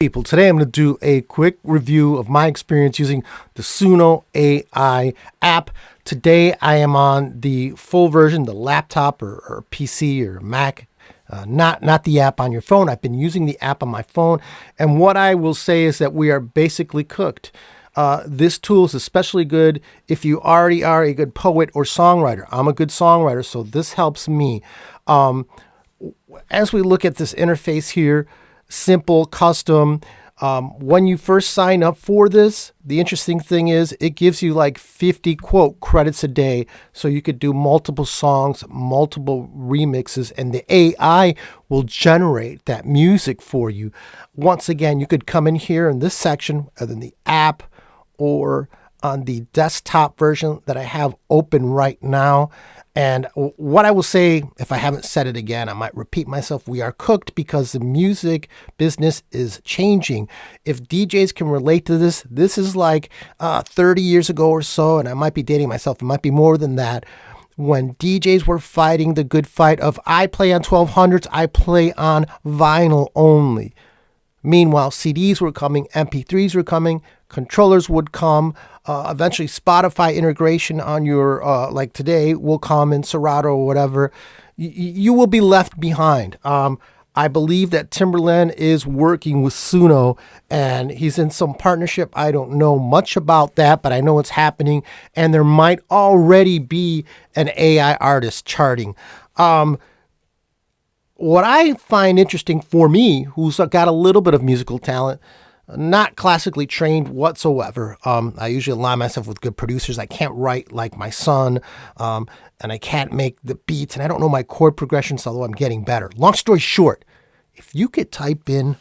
People, today I'm going to do a quick review of my experience using the Suno AI app. Today I am on the full version, the laptop or PC or Mac, not the app on your phone. I've been using the app on my phone, and what I will say is that we are basically cooked. This tool is especially good if you already are a good poet or songwriter. I'm a good songwriter, so this helps me. As we look at this interface here, simple, custom. When you first sign up for this, the interesting thing is it gives you like 50 quote credits a day. So you could do multiple songs, multiple remixes, and the AI will generate that music for you. Once again, you could come in here in this section, either in the app or on the desktop version that I have open right now. And what I will say, if I haven't said it again, I might repeat myself. We are cooked because the music business is changing. If DJs can relate to this, this is like 30 years ago or so, and I might be dating myself. It might be more than that. When DJs were fighting the good fight of I play on 1200s, I play on vinyl only. Meanwhile, CDs were coming, MP3s were coming, controllers would come. Eventually, Spotify integration on your, like today, will come in Serato or whatever. You will be left behind. I believe that Timberland is working with Suno, and he's in some partnership. I don't know much about that, but I know it's happening, and there might already be an AI artist charting. What I find interesting for me, who's got a little bit of musical talent, not classically trained whatsoever. I usually align myself with good producers. I can't write like my son, and I can't make the beats, and I don't know my chord progressions, although I'm getting better. Long story short, if you could type in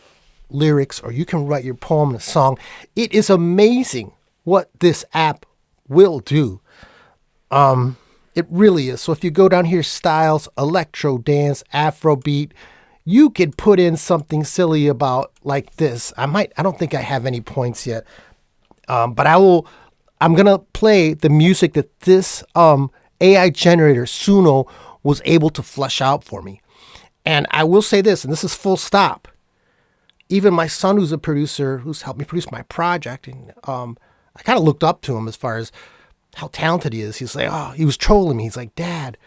lyrics or you can write your poem in a song, it is amazing what this app will do. It really is. So if you go down here, styles, electro, dance, Afrobeat, you could put in something silly about like this. I don't think I have any points yet, but I'm going to play the music that this AI generator, Suno, was able to flesh out for me. And I will say this, and this is full stop. Even my son, who's a producer, who's helped me produce my project, and I kind of looked up to him as far as how talented he is. He's like, oh, he was trolling me. He's like, Dad,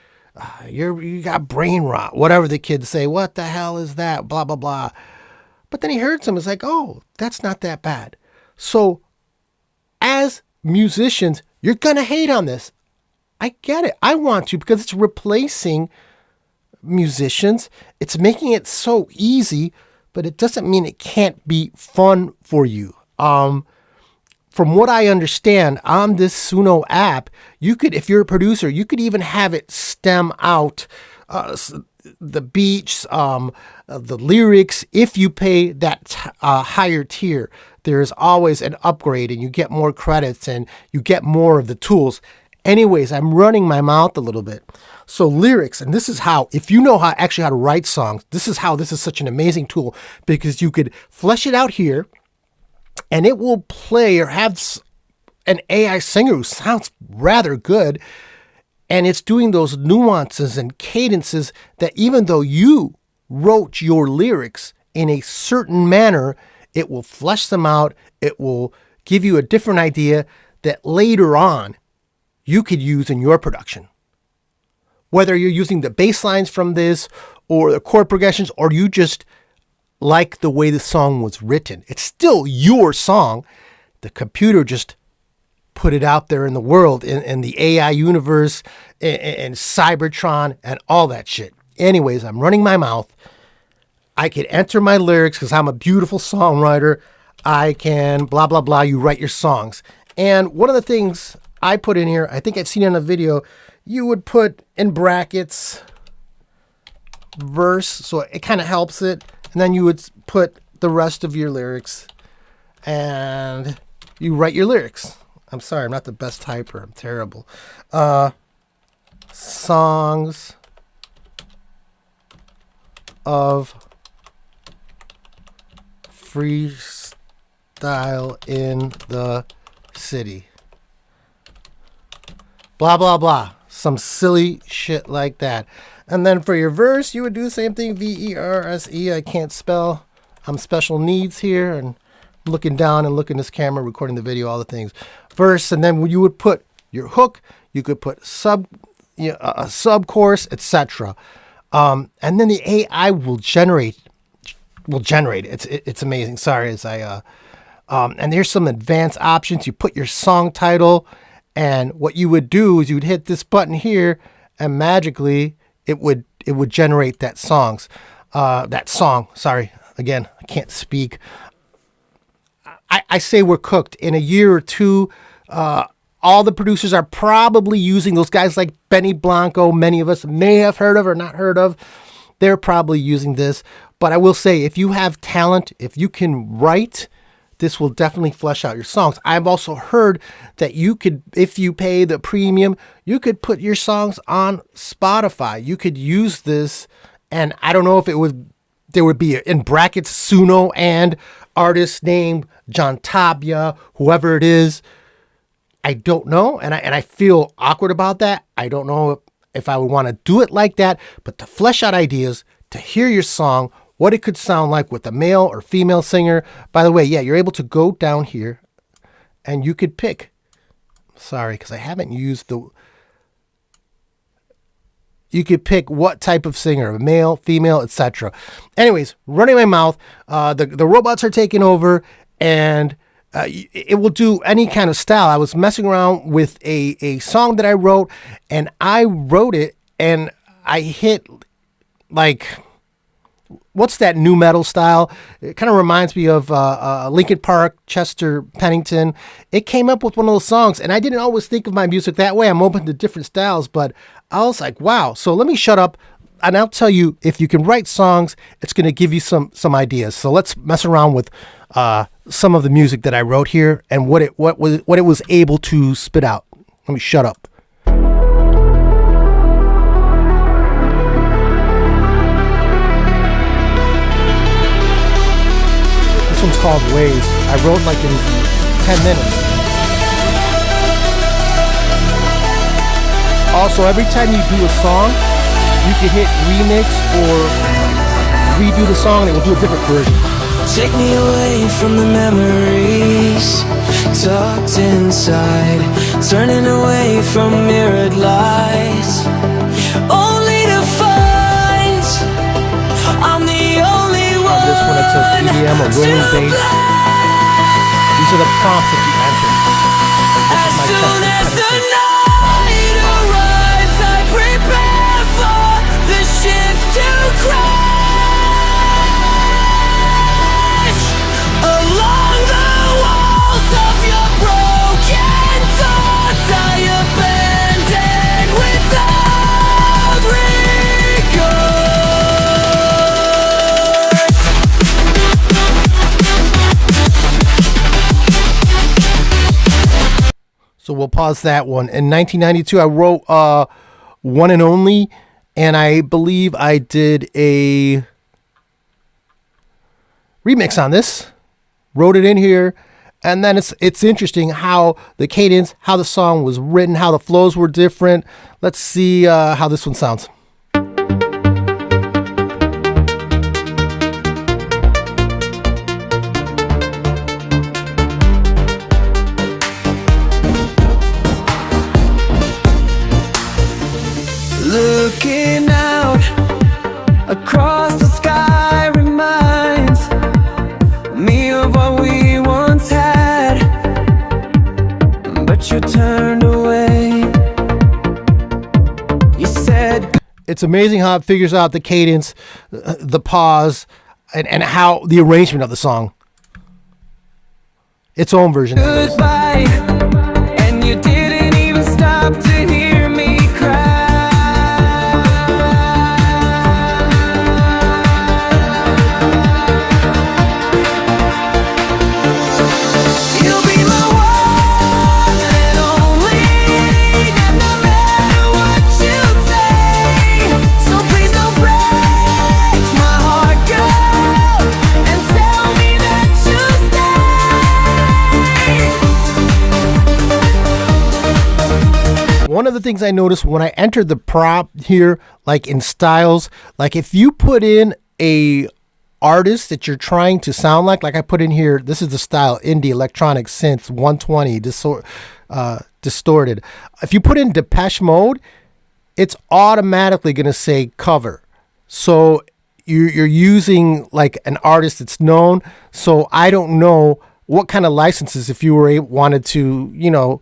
you got brain rot, whatever the kids say. What the hell is that? Blah, blah, blah. But then he heard some. It's like, oh, that's not that bad. So as musicians, you're going to hate on this. I get it. I want to, because it's replacing musicians. It's making it so easy, but it doesn't mean it can't be fun for you. From what I understand, on this Suno app, you could, if you're a producer, you could even have it stem out the beats, the lyrics. If you pay that higher tier, there's always an upgrade, and you get more credits and you get more of the tools. Anyways, I'm running my mouth a little bit. So lyrics, and this is how, if you know how to write songs, this is how this is such an amazing tool, because you could flesh it out here, and it will play or have an AI singer who sounds rather good. And it's doing those nuances and cadences that even though you wrote your lyrics in a certain manner, it will flesh them out. It will give you a different idea that later on you could use in your production. Whether you're using the bass lines from this or the chord progressions, or you just like the way the song was written. It's still your song. The computer just put it out there in the world, in the AI universe, in Cybertron, and all that shit. Anyways, I'm running my mouth. I can enter my lyrics because I'm a beautiful songwriter. I can blah, blah, blah. You write your songs. And one of the things I put in here, I think I've seen it in a video, you would put in brackets verse, so it kind of helps it. And then you would put the rest of your lyrics, and you write your lyrics. I'm sorry, I'm not the best typer. I'm terrible. Songs of freestyle in the city. Blah, blah, blah. Some silly shit like that. And then for your verse, you would do the same thing. Verse. I can't spell. I'm special needs here, and looking down and looking at this camera, recording the video, all the things. Verse, and then you would put your hook, you could put a sub chorus, etc. And then the AI will generate. It's amazing. Sorry, as I and there's some advanced options. You put your song title, and what you would do is you'd hit this button here, and magically it would generate that song. Sorry, again, I can't speak. I say we're cooked. In a year or two, all the producers are probably using those guys like Benny Blanco. Many of us may have heard of or not heard of. They're probably using this. But I will say, if you have talent, if you can write, this will definitely flesh out your songs. I've also heard that you could, if you pay the premium, you could put your songs on Spotify. You could use this, and I don't know if there would be in brackets Suno and artist name John Tapia, whoever it is. I don't know, and I feel awkward about that. I don't know if I would want to do it like that, but to flesh out ideas, to hear your song, what it could sound like with a male or female singer. By the way, yeah, you're able to go down here and you could pick. Sorry, because I haven't used you could pick what type of singer, male, female, etc. Anyways, running my mouth, the robots are taking over, and it will do any kind of style. I was messing around with a song that I wrote, and I wrote it, and I hit like, what's that new metal style? It kind of reminds me of Linkin Park, Chester Pennington. It came up with one of those songs, and I didn't always think of my music that way. I'm open to different styles, but I was like, wow. So let me shut up, and I'll tell you, if you can write songs, it's going to give you some ideas. So let's mess around with some of the music that I wrote here and what it was able to spit out. Let me shut up. This one's called Waves. I wrote like in 10 minutes. Also, every time you do a song, you can hit remix or redo the song and it will do a different version. Take me away from the memories tucked inside, turning away from mirrored lies, only to find I'm the only one. On this one it says EDM or rolling bass. These are the prompts that you enter. As soon as the night arrives, I prepare for the shift to crash along the walls of your broken thoughts. I abandon without regard. So we'll pause that one. In 1992, I wrote One and Only, and I believe I did a remix on this. Wrote it in here, and then it's interesting how the cadence, how the song was written, how the flows were different. Let's see how this one sounds. Looking out across the sky reminds me of what we once had, but you turned away. You said It's amazing how it figures out the cadence, the pause, and how the arrangement of the song. Its own version. goodbye, and you didn't even stop to hear me cry. You'll be my one and only, and no matter what you say, so please don't break my heart, girl, and tell me that you'll stay. One of the things I noticed when I entered the prop here, like in styles, like if you put in a artist that you're trying to sound like I put in here, this is the style indie electronic synth 120 distorted. If you put in Depeche Mode, it's automatically going to say cover. So you're using like an artist that's known. So I don't know what kind of licenses, if you wanted to,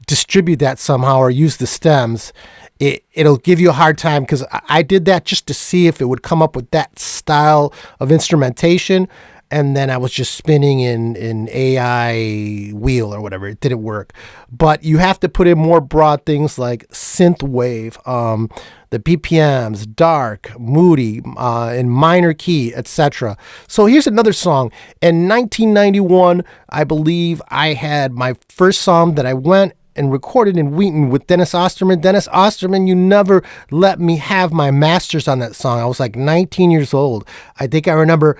distribute that somehow or use the stems, it'll give you a hard time, because I did that just to see if it would come up with that style of instrumentation. And then I was just spinning in AI wheel or whatever. It didn't work. But you have to put in more broad things like synth wave, the BPMs, dark, moody, in minor key, etc. So here's another song. In 1991, I believe I had my first song that I went and recorded in Wheaton with Dennis Osterman. Dennis Osterman, you never let me have my masters on that song. I was like 19 years old. I think I remember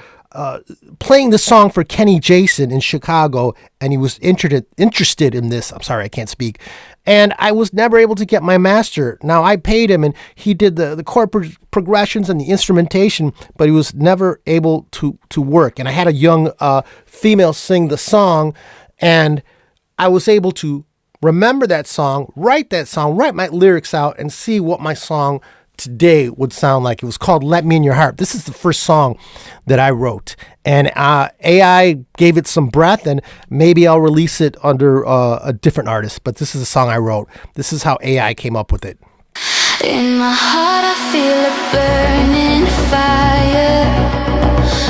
playing the song for Kenny Jason in Chicago, and he was interested in this. I'm sorry, I can't speak. And I was never able to get my master. Now, I paid him, and he did the chord progressions and the instrumentation, but he was never able to work. And I had a young female sing the song, and I was able to remember that song, write my lyrics out, and see what my song today would sound like. It was called Let Me In Your Heart. This is the first song that I wrote, and AI gave it some breath, and maybe I'll release it under a different artist, but this is a song I wrote. This is how AI came up with it. In my heart I feel a burning fire,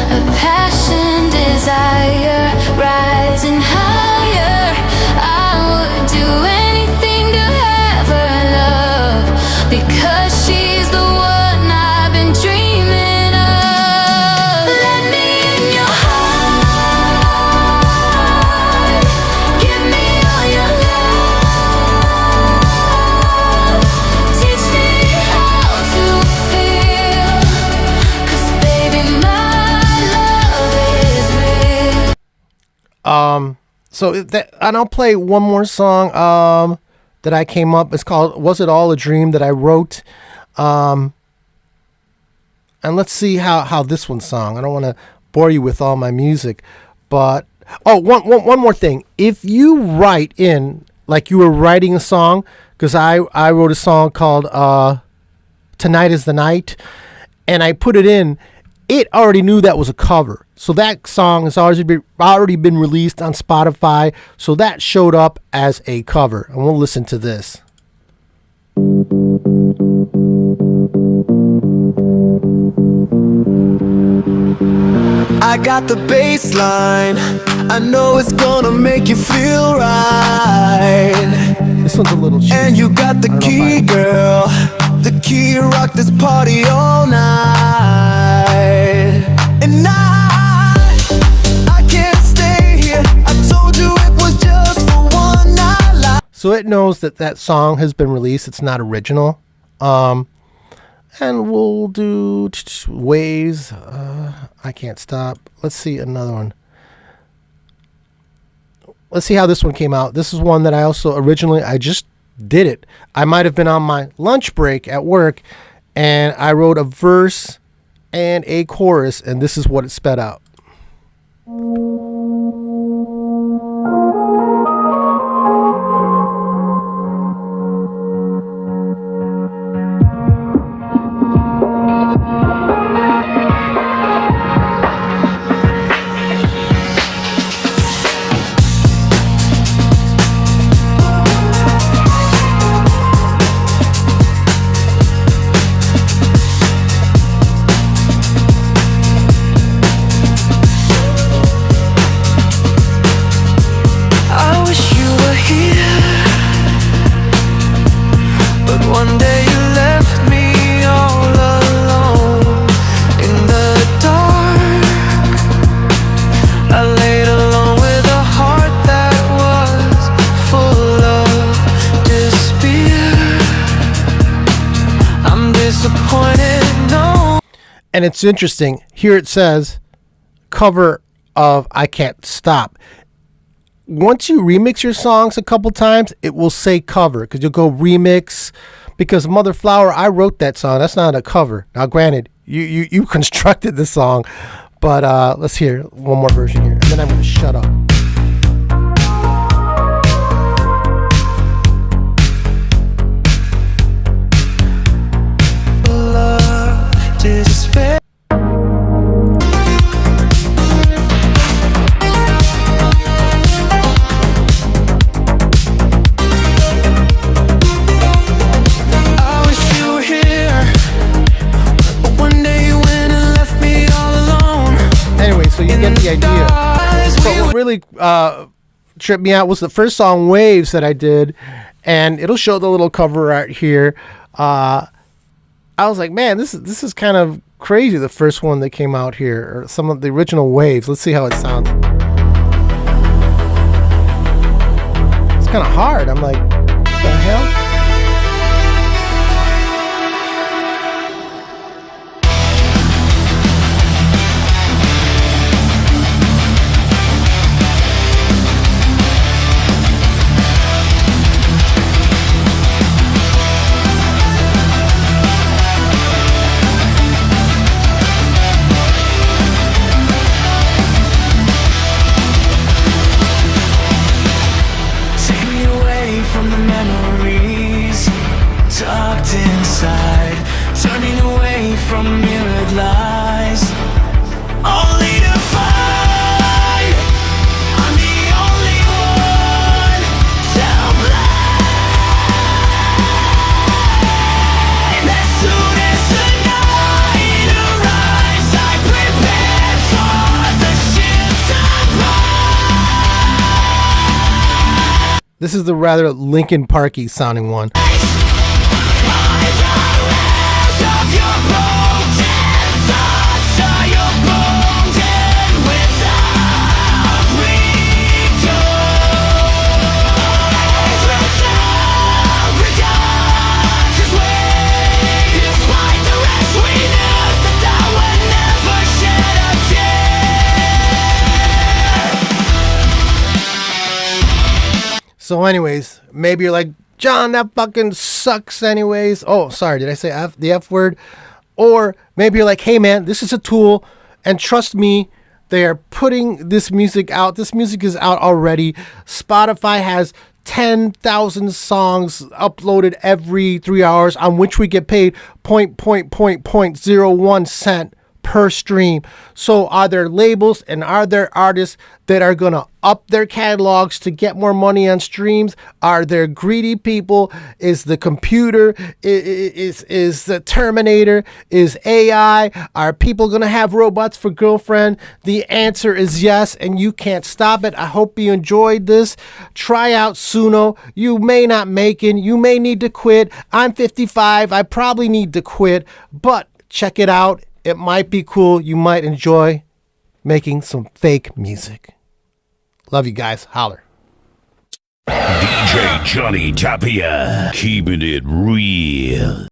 a passion, desire, rising higher. I would do anything to have her love, because she's the one I've been dreaming of. Let me in your heart, give me all your love, teach me how to feel, 'cause baby my love is real. And I'll play one more song that I came up. It's called Was It All a Dream, that I wrote. And let's see how this one sung. I don't want to bore you with all my music, but one more thing. If you write in like you were writing a song, because I wrote a song called Tonight Is the Night, and I put it in, it already knew that was a cover. So that song has already been released on Spotify. So that showed up as a cover. And we'll listen to this. I got the bass line, I know it's gonna make you feel right. This one's a little cheesy. And you got the key, girl, the key, rock this party all night. And I can't stay here, I told you it was just for one night. So it knows that song has been released. It's not original. And we'll do Waves. I Can't Stop. Let's see another one. Let's see how this one came out. This is one that I just did it. I might have been on my lunch break at work, and I wrote a verse and a chorus, and this is what it sped out. And it's interesting. Here it says cover of I Can't Stop. Once you remix your songs a couple times, it will say cover, because you'll go remix. Because Mother Flower, I wrote that song. That's not a cover. Now, granted, you constructed the song, But let's hear one more version here, and then I'm going to shut up. Despair. I wish you were here, but one day you went and left me all alone. Anyway, so you get the idea. But what really tripped me out was the first song, Waves, that I did, and it'll show the little cover art here. I was like, man, this is kind of crazy, the first one that came out here, or some of the original Waves. Let's see how it sounds. It's kind of hard. I'm like, what the hell? Take me away from the memories tucked inside, turning away from mirrored lies, only to find I'm the only one to blame. As soon as the night arrives, I prepare for the shift to rise. This is the rather Linkin Parky sounding one. So anyways, maybe you're like, John, that fucking sucks anyways. Oh, sorry, did I say the F word? Or maybe you're like, hey man, this is a tool, and trust me, they are putting this music out. This music is out already. Spotify has 10,000 songs uploaded every 3 hours, on which we get paid 0.01 cent per stream. So are there labels and are there artists that are gonna up their catalogs to get more money on streams? Are there greedy people? Is the computer, is the Terminator, is AI? Are people gonna have robots for girlfriend? The answer is yes, and you can't stop it. I hope you enjoyed this. Try out Suno. You may not make it, you may need to quit. I'm 55, I probably need to quit, but check it out. It might be cool. You might enjoy making some fake music. Love you guys. Holler. DJ Johnny Tapia, keeping it real.